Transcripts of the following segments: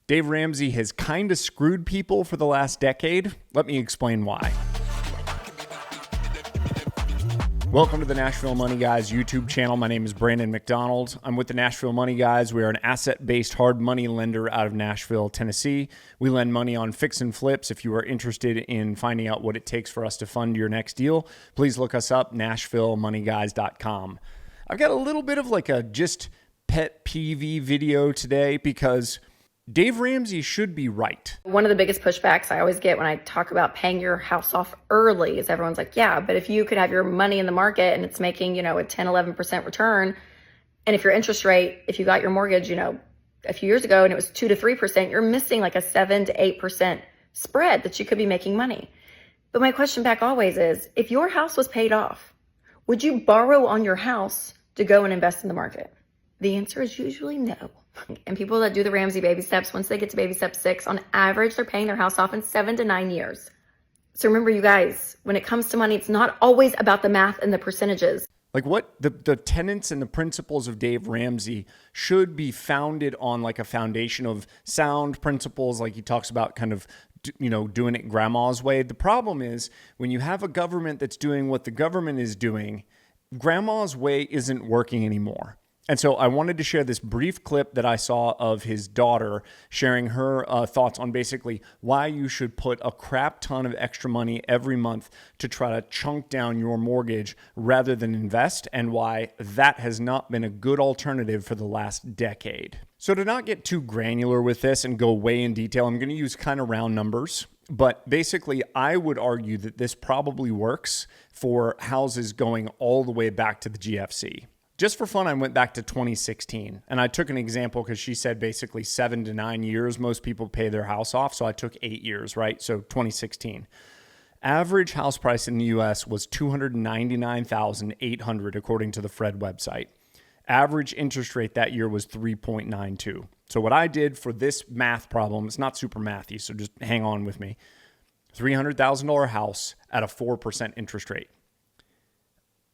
Dave Ramsey has kind of screwed people for the last decade. Let me explain why. Welcome to the Nashville Money Guys YouTube channel. My name is Brandon McDonald. I'm with the Nashville Money Guys. We are an asset-based hard money lender out of Nashville, Tennessee. We lend money on fix and flips. If you are interested in finding out what it takes for us to fund your next deal, please look us up, NashvilleMoneyGuys.com. I've got a little bit of like a just pet peeve video today because Dave Ramsey should be right. One of the biggest pushbacks I always get when I talk about paying your house off early is everyone's like, yeah, but if you could have your money in the market and it's making, a 10, 11% return, and if your interest rate, if you got your mortgage, a few years ago and it was 2 to 3%, you're missing like a 7 to 8% spread that you could be making money. But my question back always is, if your house was paid off, would you borrow on your house to go and invest in the market? The answer is usually no. And people that do the Ramsey baby steps, once they get to baby step 6, on average, they're paying their house off in 7 to 9 years. So remember, you guys, when it comes to money, it's not always about the math and the percentages. Like what the tenets and the principles of Dave Ramsey should be founded on like a foundation of sound principles, like he talks about kind of, doing it grandma's way. The problem is when you have a government that's doing what the government is doing, grandma's way isn't working anymore. And so I wanted to share this brief clip that I saw of his daughter sharing her thoughts on basically why you should put a crap ton of extra money every month to try to chunk down your mortgage rather than invest, and why that has not been a good alternative for the last decade. So to not get too granular with this and go way in detail, I'm going to use kind of round numbers. But basically, I would argue that this probably works for houses going all the way back to the GFC. Just for fun, I went back to 2016, and I took an example because she said basically 7 to 9 years most people pay their house off, so I took 8 years, right? So 2016. Average house price in the U.S. was $299,800 according to the Fred website. Average interest rate that year was 3.92. So what I did for this math problem, it's not super mathy, so just hang on with me. $300,000 house at a 4% interest rate.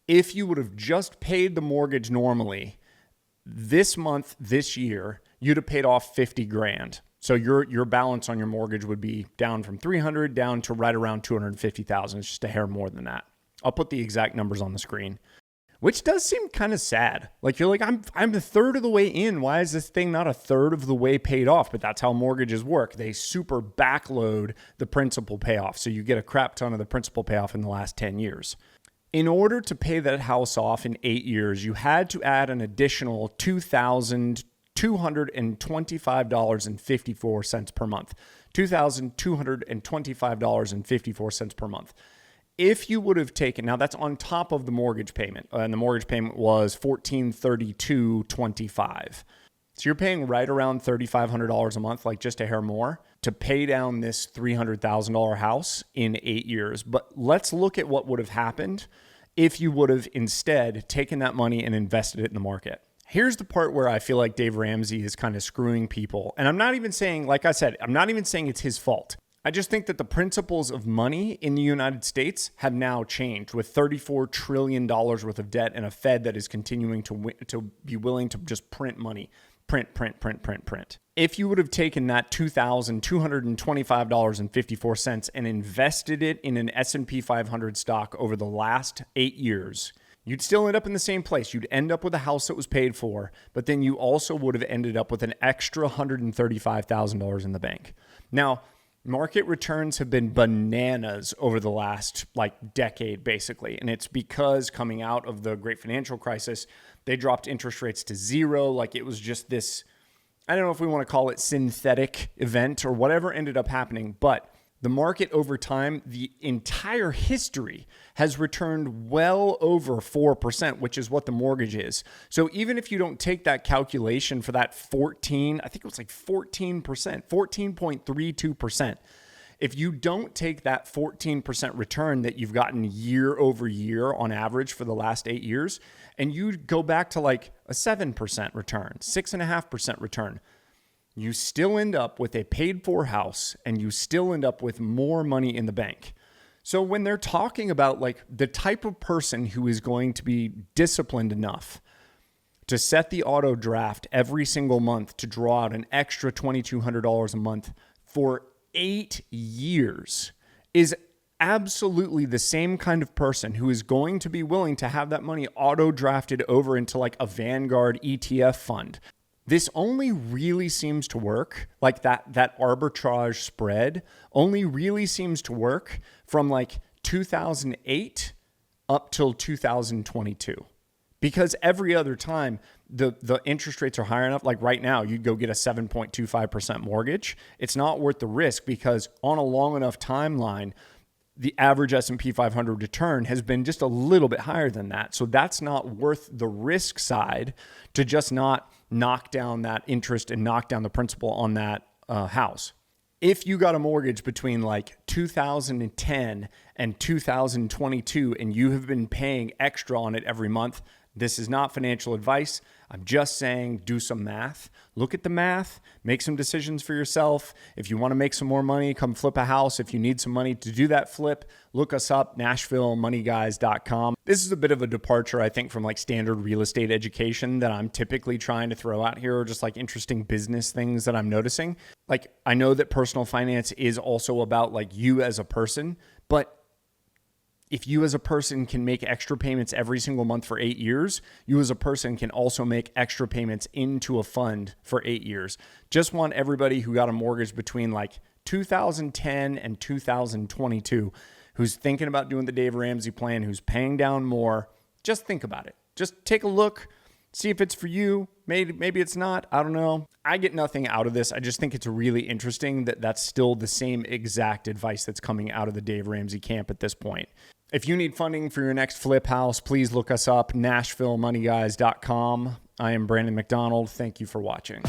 If you would have just paid the mortgage normally, this month, this year, you'd have paid off 50 grand. So your balance on your mortgage would be down from 300 down to right around 250,000. It's just a hair more than that. I'll put the exact numbers on the screen, which does seem kind of sad. Like you're like, I'm a third of the way in. Why is this thing not a third of the way paid off? But that's how mortgages work. They super backload the principal payoff. So you get a crap ton of the principal payoff in the last 10 years. In order to pay that house off in 8 years, you had to add an additional $2,225.54 per month. $2,225.54 per month. If you would have taken, now that's on top of the mortgage payment, and the mortgage payment was $1,432.25. So you're paying right around $3,500 a month, like just a hair more, to pay down this $300,000 house in 8 years. But let's look at what would have happened if you would have instead taken that money and invested it in the market. Here's the part where I feel like Dave Ramsey is kind of screwing people. And I'm not even saying, like I said, I'm not even saying it's his fault. I just think that the principles of money in the United States have now changed with $34 trillion worth of debt and a Fed that is continuing to be willing to just print money. Print. If you would have taken that $2,225.54 and invested it in an S&P 500 stock over the last 8 years, you'd still end up in the same place. You'd end up with a house that was paid for, but then you also would have ended up with an extra $135,000 in the bank. Now, market returns have been bananas over the last decade, basically. And it's because coming out of the great financial crisis, they dropped interest rates to zero. Like it was just this, I don't know if we want to call it synthetic event or whatever ended up happening, but the market over time, the entire history has returned well over 4%, which is what the mortgage is. So even if you don't take that calculation for that 14, I think it was like 14%, 14.32%. If you don't take that 14% return that you've gotten year over year on average for the last 8 years, and you go back to like a 7% return, 6.5% return, you still end up with a paid for house and you still end up with more money in the bank. So when they're talking about like the type of person who is going to be disciplined enough to set the auto draft every single month to draw out an extra $2,200 a month for 8 years is absolutely the same kind of person who is going to be willing to have that money auto drafted over into like a Vanguard ETF fund. This only really seems to work, like that arbitrage spread only really seems to work from like 2008 up till 2022. Because every other time the interest rates are high enough, like right now, you'd go get a 7.25% mortgage. It's not worth the risk because on a long enough timeline, the average S&P 500 return has been just a little bit higher than that. So that's not worth the risk side to just not knock down that interest and knock down the principal on that house. If you got a mortgage between like 2010 and 2022 and you have been paying extra on it every month, this is not financial advice. I'm just saying do some math. Look at the math. Make some decisions for yourself. If you want to make some more money, come flip a house. If you need some money to do that flip, look us up, NashvilleMoneyGuys.com. This is a bit of a departure, I think, from like standard real estate education that I'm typically trying to throw out here, or just like interesting business things that I'm noticing. Like, I know that personal finance is also about like you as a person, but if you as a person can make extra payments every single month for 8 years, you as a person can also make extra payments into a fund for 8 years. Just want everybody who got a mortgage between like 2010 and 2022, who's thinking about doing the Dave Ramsey plan, who's paying down more, just think about it. Just take a look, see if it's for you. Maybe it's not. I don't know. I get nothing out of this. I just think it's really interesting that that's still the same exact advice that's coming out of the Dave Ramsey camp at this point. If you need funding for your next flip house, please look us up, NashvilleMoneyGuys.com. I am Brandon McDonald. Thank you for watching.